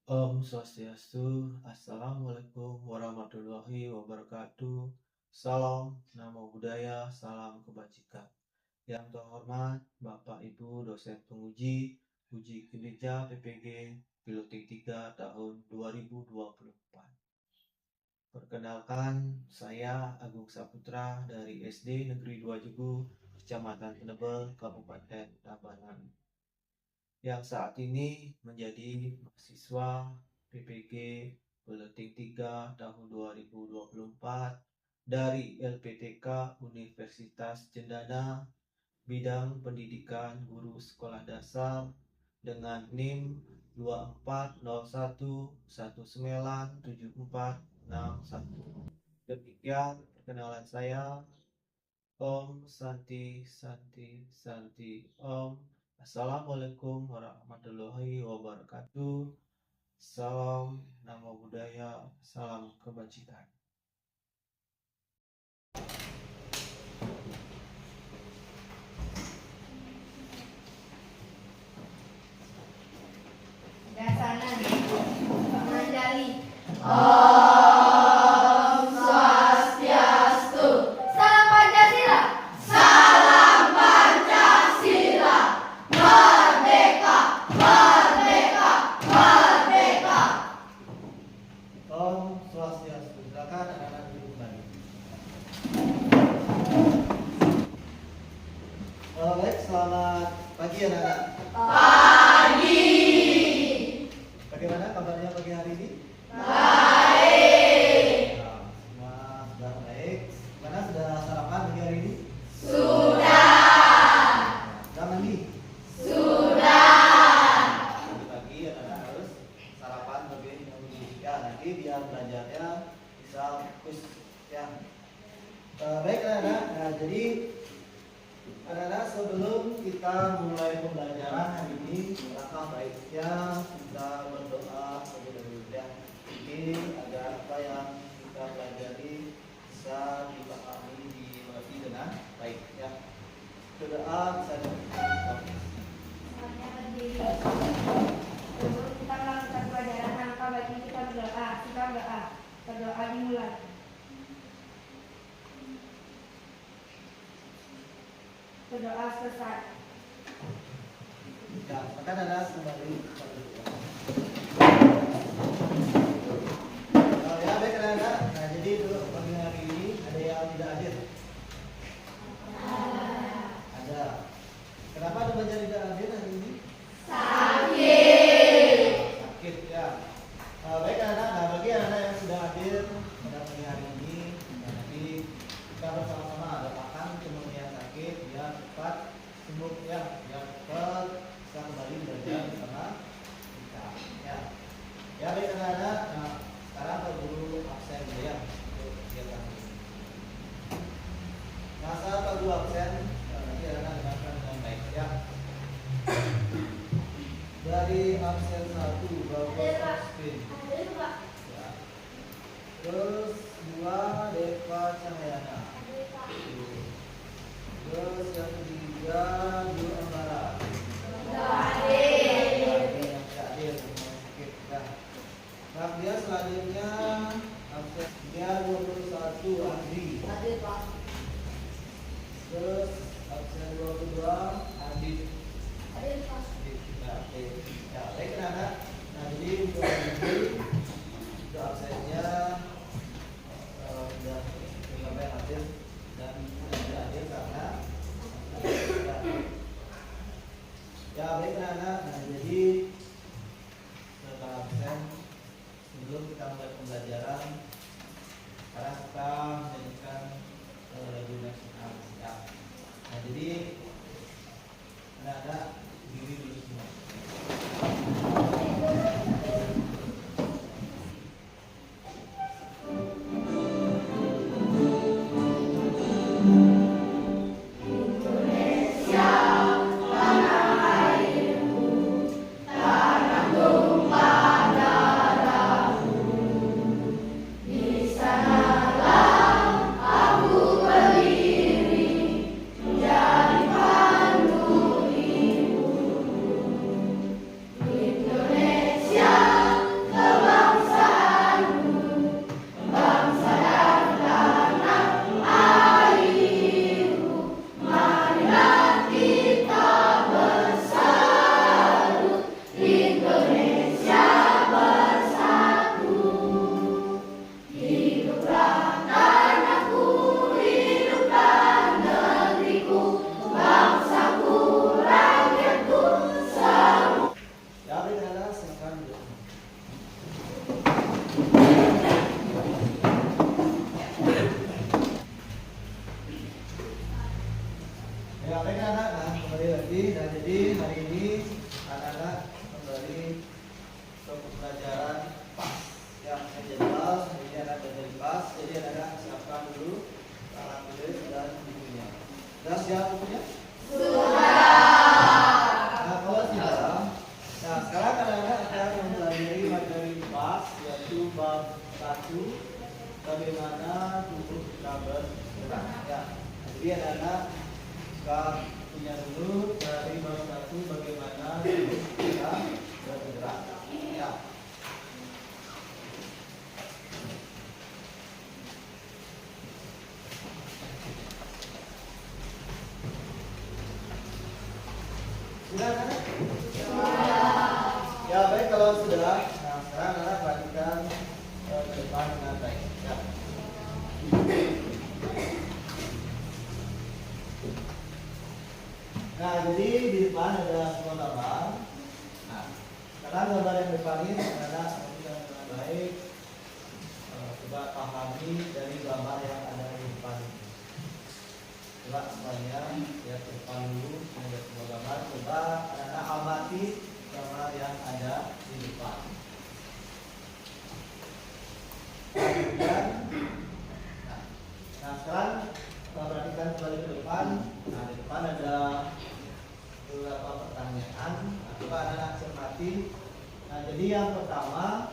Om Swastiastu, Assalamualaikum warahmatullahi wabarakatuh. Salam, Namo Buddhaya, salam kebajikan. Yang terhormat Bapak Ibu dosen penguji, uji kinerja PPG Piloting 3 tahun 2024. Perkenalkan, saya Agung Saputra dari SD Negeri 2 Jugu, Kecamatan Penebel, Kabupaten Tabanan, yang saat ini menjadi mahasiswa PPG Piloting 3 tahun 2024 dari LPTK Universitas Cendana, bidang pendidikan guru sekolah dasar dengan NIM 2401197461. Demikian perkenalan saya. Om Santi Santi Santi Om. Assalamualaikum warahmatullahi wabarakatuh. Salam Namo Buddhaya, salam kebajikan. Dasanan Manjali. Om Swastiastu. Salam Pancasila. Salam Pancasila. Merdeka, merdeka, merdeka. Om Swastiastu. Silakan anak-anak duduk kembali. Baik, selamat pagi anak-anak. Pagi. Bagaimana kabarnya pagi hari ini? Baik. Nah, semua sudah baik. Mana sudah sarapan pagi hari ini? Sudah. Sudah mandi? Sudah. Pagi anak-anak harus sarapan lebih dahulu ya, nanti biar belajarnya bisa fokus ya. Baik anak-anak, nah, jadi anak-anak sebelum kita mulai pembelajaran hari ini, langkah baiknya kita berdoa terlebih dahulu ya. Ini agar apa yang kita pelajari bisa dipahami, dimengerti dengan baik ya. Berdoa bisa Semuanya berdiri. Sebelum kita melakukan pelajaran, langkah baiknya kita berdoa. Kita berdoa. Berdoa dimulai. Berdoa selesai. ya, maka anak kembali. Ya baik anak-anak, nah jadi untuk pagi hari ini ada yang tidak hadir? Ada. Kenapa ada banyak tidak hadir hari ini? Sakit. Sakit ya. Baik anak-anak, nah bagi anak-anak yang sudah hadir pada pagi hari ini, nah, nanti kita bersama-sama doakan teman yang sakit biar cepat sembuh ya, biar cepat bisa kembali belajar bersama kita ya. Ya baik anak-anak, nah sekarang ke guru absen dulu ya untuk kegiatan ini. Nah saat Pak Guru absen, nanti anak-anak dengarkan dengan baik ya. Dari absen 1 Bapak Agustin. Ya. Terus 2 Deva Cahyana. Terus yang ketiga Guru Ambara. Hadir. Yang tidak hadir karena sakit ya. Nah, dia selanjutnya absen dia 21 Andri. Hadir, Pak. Terus absen 22 Adit. Hadir, Pak. Ya, baik anak. Nah, jadi untuk hari ini untuk absennya sudah sampai hadir dan tidak hadir karena ya baik anak. Nah, jadi setelah absen sebelum kita mulai pembelajaran karena kita menjadikan lagu nasional ya. Nah, jadi anak-anak diri dulu semua. lanjut. Ya, baik anak. Nah, kembali lagi. Nah, jadi hari ini anak-anak kembali ke pembelajaran PAS. Ya, jadwal hari ini anak belajar PAS. Jadi anak-anak siapkan dulu alat tulis dan bukunya. Sudah siap bukunya? Nah, kalau sudah, nah sekarang anak-anak akan mempelajari materi PAS, yaitu bab 1, bagaimana tubuh kita bergerak. Ya, jadi anak-anak punya dulu dari bab 1 bagaimana tubuh kita bergerak. Ya. Sudah kan? Ya baik kalau sudah. Nah sekarang anak perhatikan ke depan dengan baik. Ya. Nah jadi di depan ada semua gambar. Nah sekarang gambar yang depan ini anak perhatikan dengan baik. Coba pahami dari gambar yang ada di depan. Coba semuanya lihat ke depan dulu, ada semua gambar. Coba anak-anak amati gambar yang ada di depan. Kemudian, nah sekarang perhatikan kembali ke depan. Nah di depan ada beberapa pertanyaan. Nah, coba anak-anak cermati. Nah jadi yang pertama,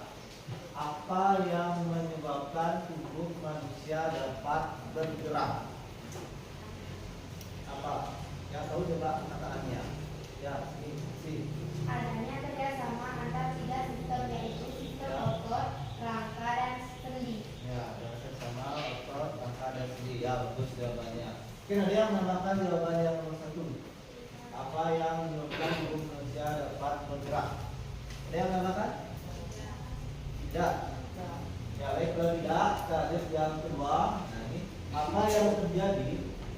apa yang menyebabkan tubuh manusia dapat bergerak? Apa? Yang tahu coba pertanyaannya. Ya, sih. Adanya kerjasama antar 3 sistem, yaitu sistem otot, rangka, dan sendi. Ya, kerjasama otot, rangka, dan sendi. Ya, bagus jawabannya. Mungkin ada yang menambahkan jawaban yang nomor 1. Apa yang menyebabkan tubuh manusia dapat bergerak? Ada yang menambahkan? Tidak. Ya, baik kalau tidak, kita lihat yang kedua. Nah, ini apa yang terjadi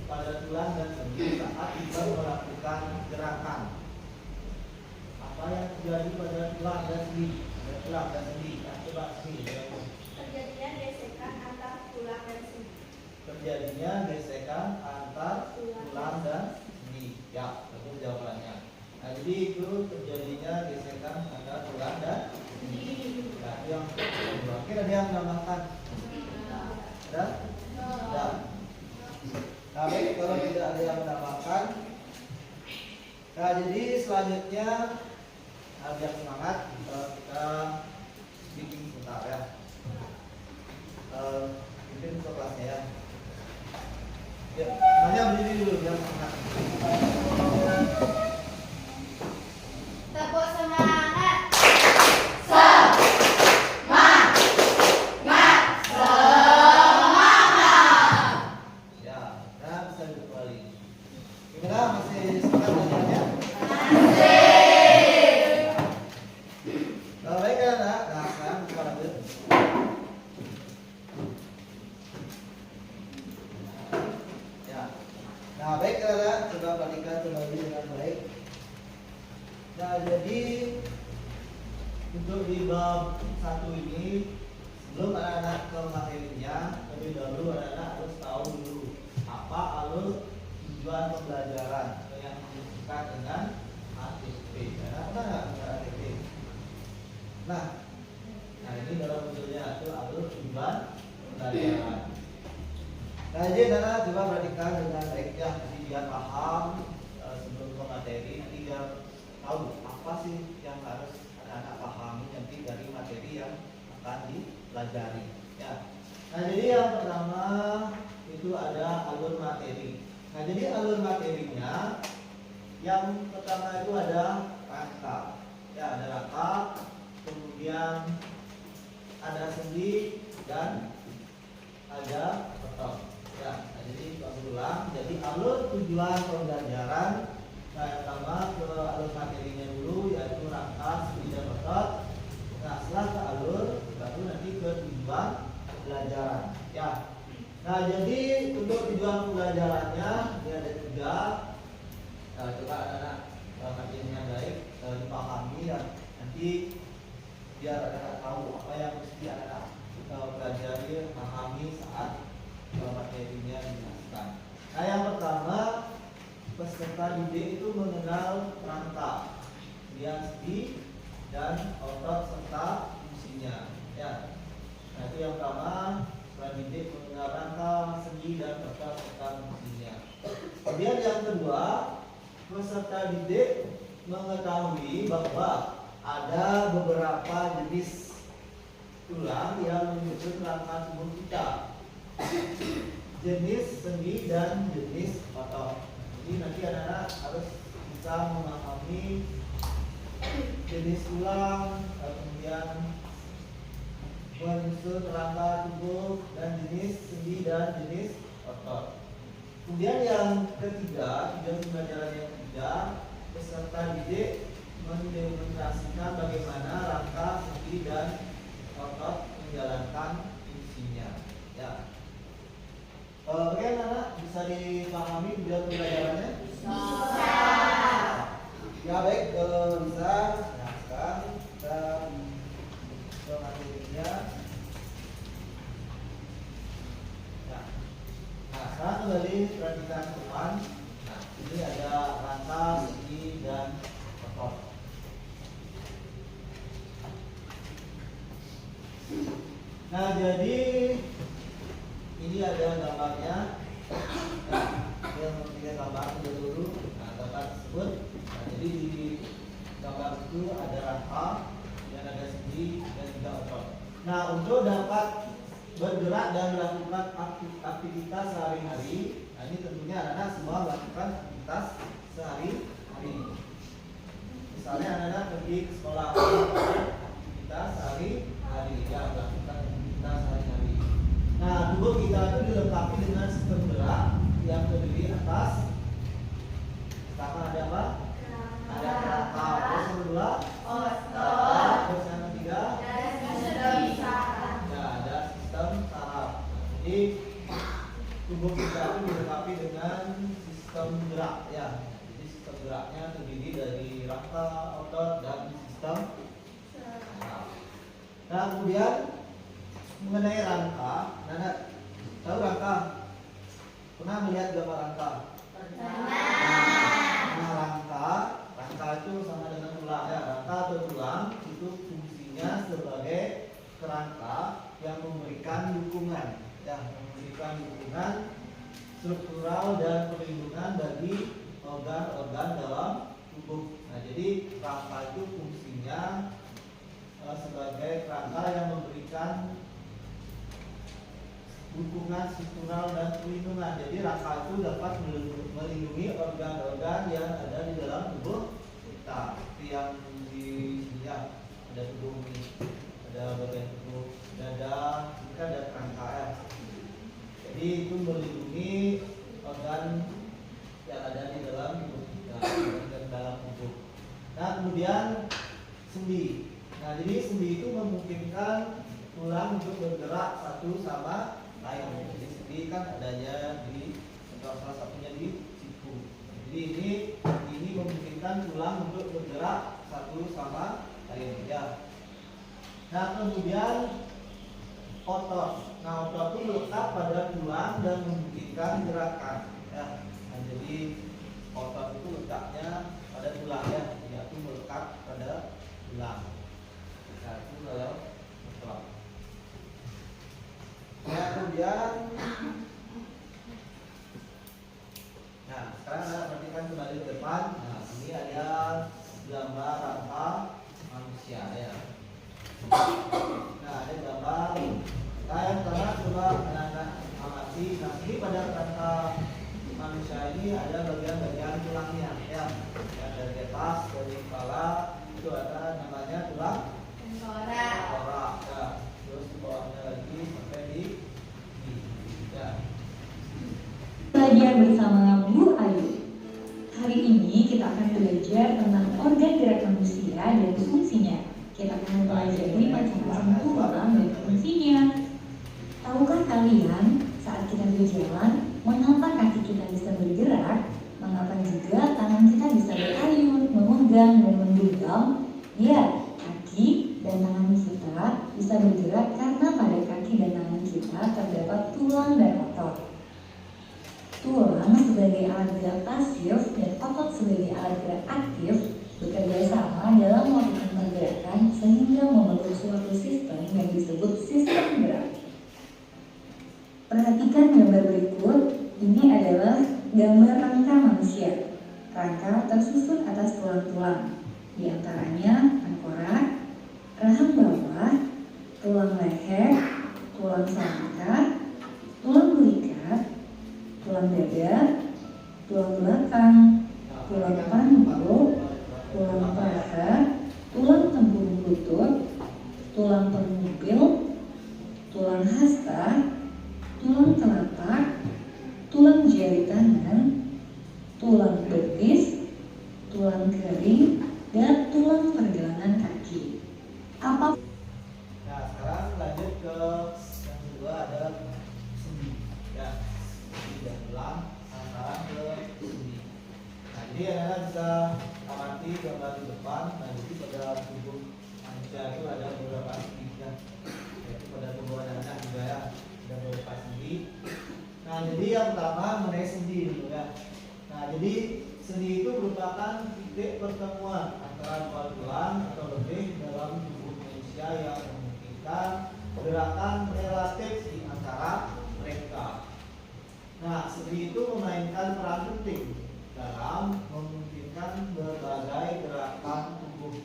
pada tulang dan sendi saat kita melakukan gerakan? Apa yang terjadi pada tulang dan sendi? Pada tulang dan sendi. Nah, coba sini. Terjadinya gesekan antar tulang dan sendi. Terjadinya gesekan antar tulang dan sendi. Ya, betul jawabannya. Nah, jadi itu terjadinya gesekan antar tulang dan sendi. Nah, itu yang kedua. Mungkin ada yang menambahkan? Ada? Ada. Nah, baik kalau tidak ada yang menambahkan. Nah, jadi selanjutnya biar semangat kita bikin sebentar ya. Bikin ke kelasnya ya. Ya, hanya berdiri dulu biar semangat. Tepuk semangat. Ya, nah bisa kembali. Gimana masih semangat belajarnya? Nah, baik kan, nah sekarang kita lanjut. Ya, nah baik kan, coba perhatikan kembali dengan baik. Nah jadi untuk di bab 1 ini sebelum anak-anak ke materinya, lebih dahulu anak-anak harus tahu dulu apa alur tujuan pembelajaran yang disebutkan dengan ATP. Anak pernah nggak ATP? Nah ini dalam munculnya itu alur tujuan pembelajaran. Nah jadi anak coba perhatikan dengan baik ya, nanti biar paham sebelum ke materi, nanti biar tahu apa sih yang harus anak-anak pahami nanti dari materi yang akan dipelajari. Ya. Nah jadi yang pertama itu ada alur materi. Nah jadi alur materinya yang pertama itu ada rangka. Ya ada rangka, kemudian ada sendi dan ada otot. Ya, nah, jadi kita ulang. Jadi alur tujuan pembelajaran. Nah, yang pertama ke alur materinya dulu, yaitu rangka, sendi dan otot. Nah, setelah ke alur, baru nanti ke tujuan pembelajaran. Ya. Nah, jadi untuk tujuan pembelajarannya ini ada 3. Nah, coba anak-anak materinya baik dipahami dan nanti biar anak tahu apa yang mesti anak pelajari, pahami saat materinya dijelaskan. Nah, yang pertama, peserta didik itu mengenal rangka, kemudian sendi dan otot serta fungsinya. Ya. Nah, itu yang pertama, peserta didik mengenal rangka, sendi dan otot serta fungsinya. Kemudian yang kedua, peserta didik mengetahui bahwa ada beberapa jenis tulang yang menyusun rangka tubuh kita, jenis sendi dan jenis otot. Jadi nanti anak-anak harus bisa memahami jenis tulang, kemudian menyusun rangka tubuh dan jenis sendi dan jenis otot. Kemudian yang ketiga, tujuan pembelajaran yang ketiga, peserta didik mendemonstrasikan bagaimana rangka, sendi dan otot menjalankan fungsinya. Ya. Oke, anak bisa dipahami tujuan pembelajarannya? Bisa. Ya baik, bisa. Nah, sekarang kita ke materinya. Nah, sekarang kembali perhatikan depan. Nah, ini ada rangka, sendi dan otot. Nah, jadi ini ada gambarnya. Nah, yang kita gambar dulu. Nah, gambar tersebut. Nah, jadi di gambar itu ada rangka, dan ada sendi dan juga otot. Nah, untuk dapat bergerak dan melakukan aktivitas sehari-hari, nah ini tentunya anak-anak semua melakukan aktivitas sehari-hari. Misalnya anak-anak pergi ke sekolah, aktivitas sehari-hari, ya melakukan aktivitas sehari-hari. Nah, tubuh kita itu dilengkapi dengan sistem gerak yang terdiri atas pertama ada apa? Ada rangka. Terus yang kedua otot. Terus yang ketiga ada sistem saraf. Jadi tubuh kita itu dilengkapi dengan sistem gerak, ya. Jadi sistem geraknya terdiri dari rangka, otot, dan sistem saraf. Nah, kemudian mengenai rangka, Nana tahu rangka? Pernah melihat gambar rangka? Nah, rangka itu sama dengan tulang, ya. Rangka atau tulang itu fungsinya sebagai kerangka yang memberikan dukungan, ya, memberikan dukungan struktural dan perlindungan bagi organ-organ dalam tubuh. Nah, jadi rangka itu fungsinya sebagai kerangka yang memberikan dukungan struktural dan perlindungan. Jadi rangka itu dapat melindungi organ-organ yang ada di dalam tubuh kita. Seperti yang di sini, ya, ada tubuh ini, ada bagian tubuh dada, kita ada kerangka, ya. Jadi itu melindungi organ yang ada di dalam tubuh kita, organ dalam tubuh. Nah, kemudian sendi. Nah, jadi sendi itu memungkinkan tulang untuk bergerak satu sama lain. Jadi sendi kan adanya di salah satunya di siku. Jadi ini memungkinkan tulang untuk bergerak satu sama lain, ya. Nah, kemudian otot. Nah, otot itu melekat pada tulang dan memungkinkan gerakan, ya. Nah, jadi otot itu letaknya pada tulang, ya. Dia itu melekat pada tulang. Nah, itu kalau otot. Nah, kemudian sekarang Anda perhatikan kembali ke depan. Nah, ini ada gambar rangka manusia, ya. Nah, ada gambar. Nah, yang pertama coba anak-anak amati. Nah, ini pada rangka manusia ini ada bagian-bagian tulangnya, ya. Yang dari atas, dari kepala itu ada namanya tulang tengkorak, ya. Terus di bawahnya lagi sampai di ya. Belajar bersama Bu Ayu. Hari ini kita akan belajar tentang organ gerak manusia dan fungsinya. Kita akan mempelajari macam-macam tulang dan fungsinya. Tahukah kalian saat kita berjalan, mengapa kaki kita bisa bergerak, mengapa juga tangan kita bisa berayun, memegang dan menggenggam? Ya, kaki dan tangan kita bisa bergerak karena pada kaki dan tangan kita terdapat tulang dan otot. Tulang sebagai alat gerak pasif dan otot sebagai alat gerak aktif bekerja sama dalam melakukan pergerakan sehingga membentuk suatu sistem yang disebut sistem gerak. Perhatikan gambar berikut. Ini adalah gambar rangka manusia. Rangka tersusun atas tulang-tulang, di antaranya tengkorak, rahang bawah, tulang leher, tulang sangka, tulang belikat, tulang dada, tulang belakang, tulang panggul, tulang paha, tulang tempurung lutut, tulang pengubil, tulang hasta, tulang telapak, tulang jari tangan, tulang betis, tulang kering, dan tulang pergelangan kaki. Apa? Nah, sekarang lanjut ke yang kedua, ada sendi. Ya, sendi dan tulang. Sekarang ke sendi. Nah, jadi anak-anak bisa amati gambar di depan. Nah, jadi pada tubuh manusia itu ada beberapa sendi, ya. Yaitu pada tubuh anak-anak juga ya, ada beberapa sendi. Nah, jadi yang pertama mengenai sendi, gitu ya. Nah, jadi sendi itu merupakan titik pertemuan antara dua tulang atau lebih dalam tubuh manusia yang memungkinkan gerakan relatif di antara mereka. Nah, sendi itu memainkan peran penting dalam memungkinkan berbagai gerakan tubuh,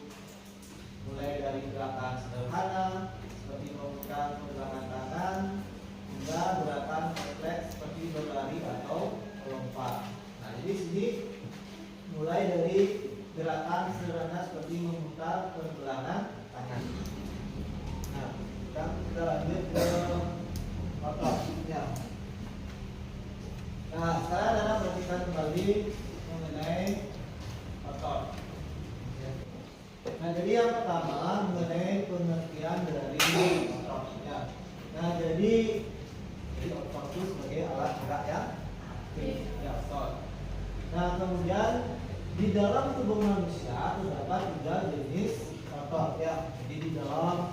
mulai dari gerakan sederhana seperti memegang pergelangan tangan hingga gerakan kompleks seperti berlari atau melompat. Nah, jadi sendi mulai dari gerakan sederhana seperti memutar pergelangan tangan. Nah, kita lanjut ke otot. Ya. Nah, sekarang anda perhatikan kembali mengenai otot. Nah, jadi yang pertama mengenai pengertian dari otot. Ya. Nah, jadi otot itu sebagai alat gerak yang aktif. Ya, otot. Nah, kemudian di dalam tubuh manusia terdapat 3 jenis otot, ya. Jadi di dalam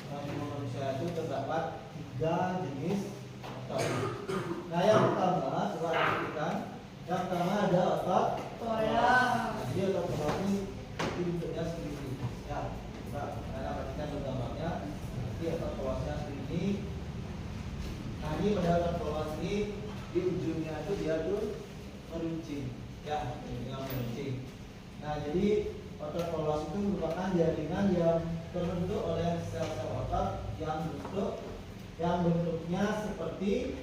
tubuh manusia itu terdapat 3 jenis otot. Nah, yang pertama coba perhatikan. Yang pertama ada otot Tulang. Nah, jadi otot tulang ini bentuknya seperti ini. Ya, coba anda perhatikan gambarnya. Nanti otot tulangnya seperti ini. Nah, ini pada otot tulang ini di ujungnya itu dia tuh meruncing. Ya, ujungnya meruncing. Nah, jadi otot polos itu merupakan jaringan yang terbentuk oleh sel-sel otot yang bentuknya seperti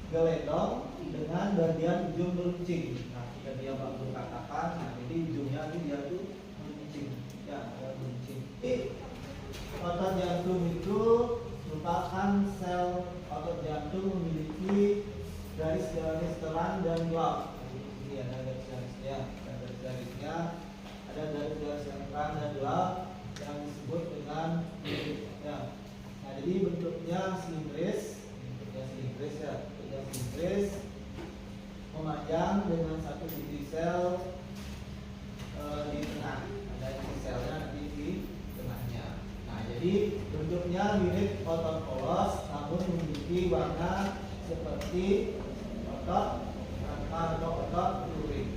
gelendong dengan bagian ujung meruncing. Nah, jika dia bagus katakan, nah jadi ujungnya itu dia tuh meruncing. Ya, meruncing. Jadi otot jantung itu merupakan sel otot jantung memiliki garis-garis terang dan gelap. Ini ada garis-garisnya, ada garis-garis yang terang dan gelap yang disebut dengan ya. Nah, jadi bentuknya silindris, memanjang dengan satu inti sel di tengah. Ada inti selnya nanti di tengahnya. Nah, jadi bentuknya mirip otot polos, namun memiliki warna seperti otot rangka atau otot luring.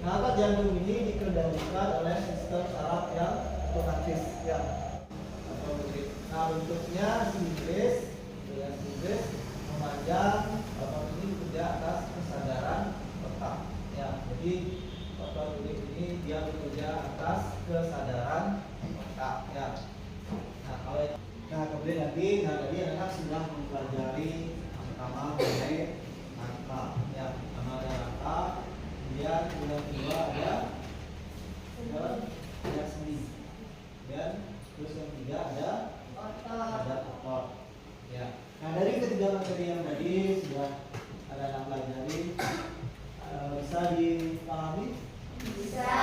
Nah, otot jantung ini dikendalikan oleh sistem saraf yang otomatis, ya, atau luring. Nah, bentuknya silindris, memanjang. Otot ini bekerja atas kesadaran otak. Ya, jadi otot luring ini dia bekerja atas kesadaran otak. Ya. Nah, kemudian tadi anak sudah mempelajari pertama mengenai rangka. Ya, pertama ada rangka, kemudian yang kedua ada sendi, dan terus yang ketiga ada otot. Ya. Nah, dari ketiga materi yang tadi sudah ada yang pelajari, bisa dipahami? Bisa.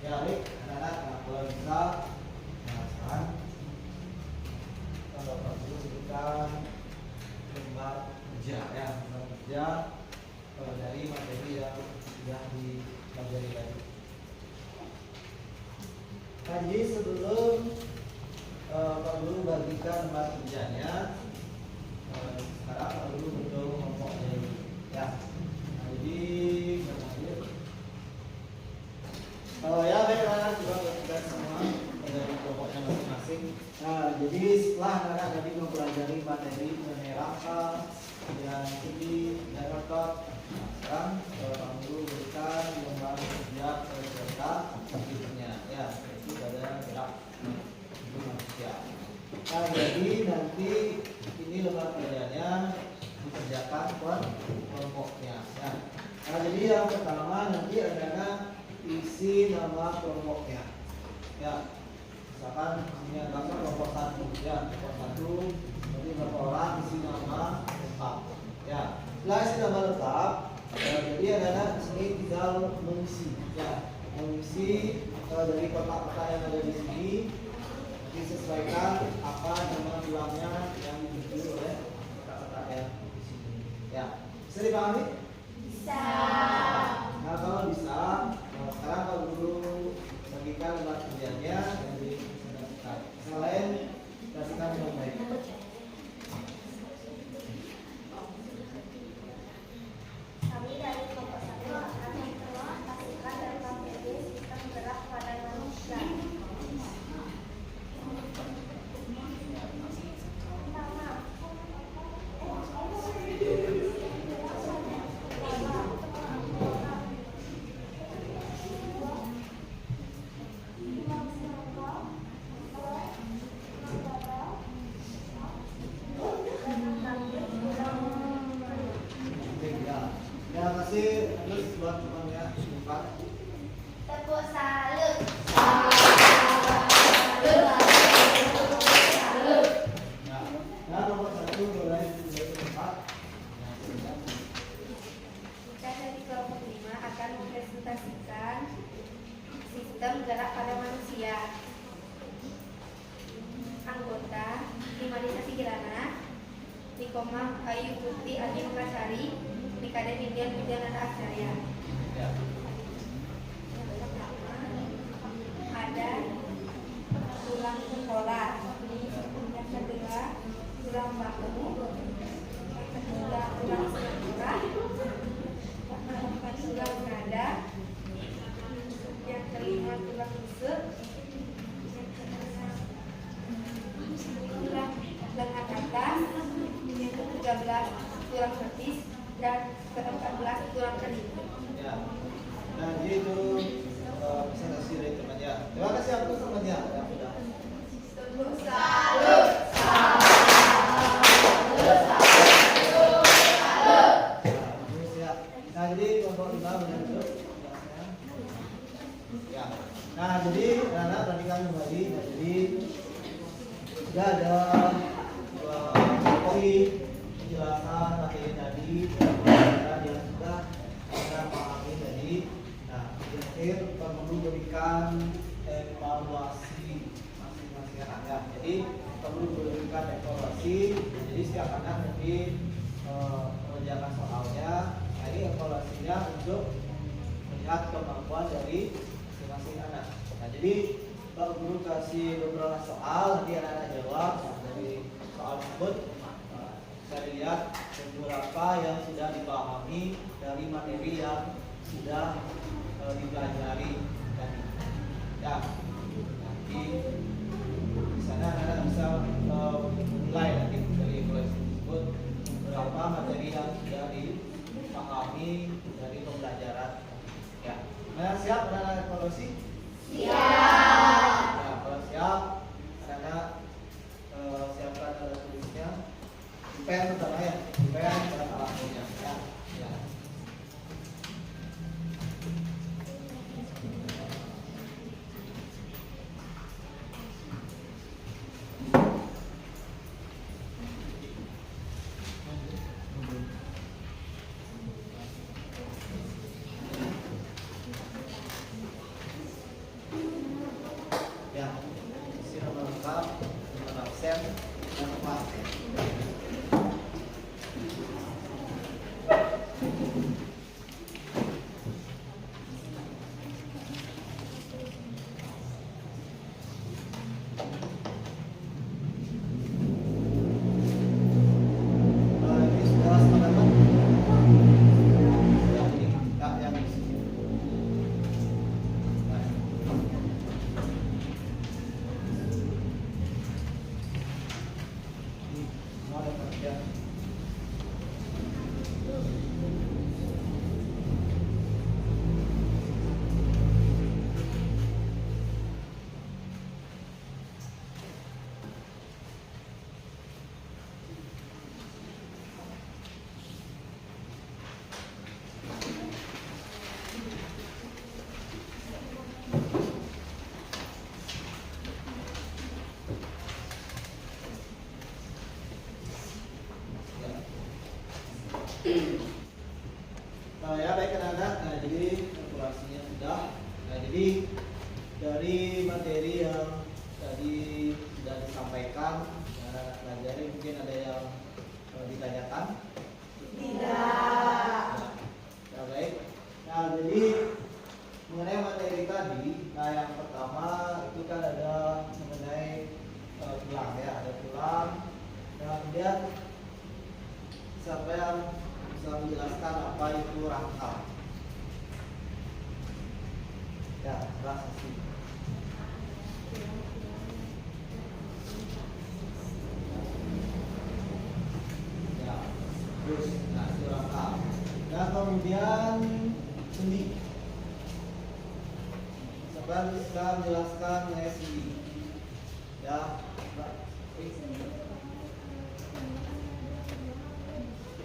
Ya, baik, anak-anak. Nah, kalau bisa, nah sekarang kalau dulu sebutkan lembar kerja, ya, lembar kerja dari materi yang sudah dipelajari tadi. Jadi sebelum perhatikan tempat kerjanya. Sekarang kalau dulu bentuk kelompoknya ini, ya. Nah, jadi ya baiklah, juga kita semua dari kelompoknya masing-masing. Nah, jadi setelah anak-anak tadi mempelajari materi mengenai rangka dan ini dan otot, sekarang Pak Guru berikan lembaga kerja peserta berikutnya, ya, itu pada gerak manusia. Nah, jadi nanti ini lembaga kerjanya dikerjakan kelompoknya. Ya. Nah, jadi yang pertama nanti adalah isi nama kelompoknya. Ya, misalkan ini adalah kelompok 1, ya, kelompok 1, jadi berapa orang isi nama lengkap. Ya, setelah isi nama lengkap, jadi adalah di sini tinggal mengisi, ya, mengisi dari kotak-kotak yang ada di sini, disesuaikan apa nama tulangnya yang dituju oleh kotak-kotak yang di sini. Ya, bisa dipahami? Bisa. Nah, kalau bisa, sekarang kalau Guru bagikan lembar kerjanya yang dipresentasikan. Selain kasihkan yang baik. Kami dari kelompok 1 akan mempresentasikan dan materi sistem gerak pada manusia. Ya, kasih terus buat temannya empat. Tepuk salut. Nah, nomor 1 mulai dari 4. Kita dari kelompok 5 akan mempresentasikan sistem gerak pada manusia. Anggota Limanisa Sigirana, Nikoma Ayu Putri Adi Mekasari, Nikade Indian Widiananda Aksarya. Ya. Yang pertama ada tulang kepala, yang kedua tulang bahu, yang ketiga tulang sengkula, yang keempat tulang dada, yang kelima tulang rusuk, yang keenam tulang lengan atas, yang ke-13 tulang betis, dan ke-14 tulang kening. Ya. Nah, jadi itu presentasi dari temannya. Terima kasih atas temannya. Ya, sudah. Tepuk salut. Nah, jadi kelompok 5 benar duduk. Ya. Nah, jadi anak perhatikan kembali. Nah, jadi sudah ada poin penjelasan materi tadi yang sudah kita pahami tadi. Nah, di akhir kita perlu berikan evaluasi masing-masing anak. Ya. Jadi perlu berikan evaluasi. Jadi setiap anak nanti mengerjakan soalnya. Nah, ini evaluasinya untuk melihat kemampuan dari masing-masing anak. Nah, jadi Pak Guru kasih beberapa soal, nanti anak-anak jawab. Nah, dari soal tersebut saya lihat beberapa yang sudah dipahami dari materi yang sudah dipelajari tadi. Ya, nanti di sana anak-anak bisa menilai nanti dari evaluasi tersebut berapa materi yang sudah dipahami dari pembelajaran. Ya, nah, siap anak-anak evaluasi? Siap. Nah, kalau siap, anak-anak siapkan alat tulisnya, pen pertama ya, pen dan alatnya. Ya, ya. Nah ya baik anak-anak, nah jadi kalkulasinya sudah. Nah jadi dari materi yang tadi sudah disampaikan, nah, pelajari mungkin ada yang ditanyakan? Tidak. Ya baik. Nah jadi mengenai materi tadi, nah yang pertama itu kan ada mengenai tulang ya, ada tulang. Nah kemudian siapa yang bisa menjelaskan apa itu rangka? Ya, transaksi. Ya, terus nah itu rangka. Nah kemudian sendi. Siapa yang bisa menjelaskan mengenai sendi? Ya, Mbak.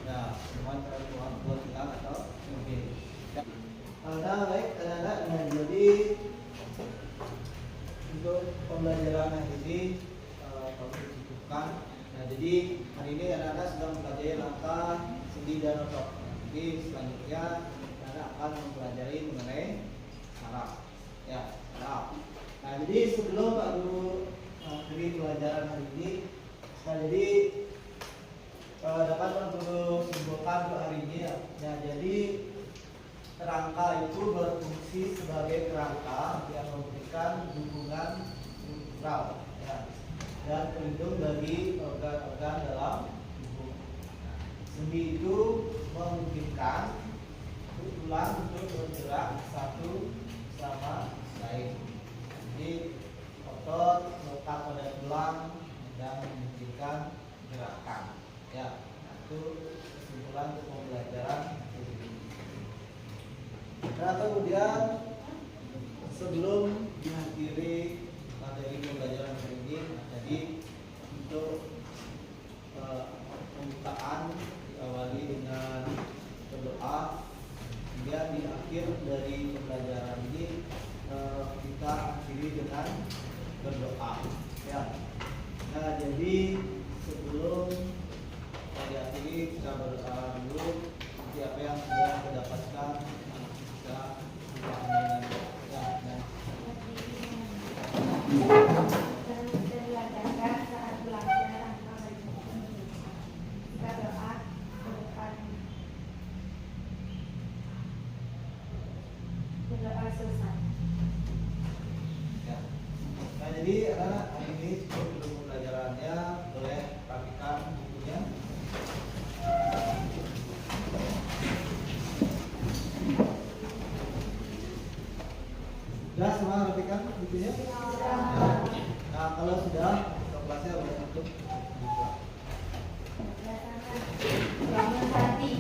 Nah, semua terbuat buat tulang atau mungkin. Nah, baik, anak-anak. Nah, jadi untuk pembelajaran hari ini kami cukupkan. Nah, jadi hari ini anak-anak sudah mempelajari langkah sendi dan otot. Jadi selanjutnya anak akan mempelajari mengenai saraf. Ya, saraf. Nah, jadi sebelum baru mengakhiri pelajaran hari ini, nah jadi dapat untuk simpulkan untuk hari ini ya. Nah, jadi rangka itu berfungsi sebagai kerangka yang memberikan dukungan struktural ya, dan pelindung bagi organ-organ dalam tubuh. Sendi itu memungkinkan tulang untuk bergerak satu sama lain. Jadi otot melekat pada tulang dan memungkinkan gerakan. Ya, itu kesimpulan untuk pembelajaran ini. Nah kemudian sebelum mengakhiri materi pembelajaran hari ini, jadi untuk pembukaan diawali dengan berdoa. Kemudian di akhir dari pembelajaran ini kita akhiri dengan berdoa. Ya. Nah jadi sebelum diakhiri kita berdoa dulu. Nanti apa yang sudah kita dapatkan kita dengan ya. Dilancarkan saat belajar tanpa berhenti. Kita doa berdoa selesai. Ya. Nah jadi anak hari ini cukup dulu pembelajarannya, boleh rapikan bukunya. Sudah semua rapikan bukunya? Ya. Nah kalau sudah kelasnya boleh tutup. Bangun hati.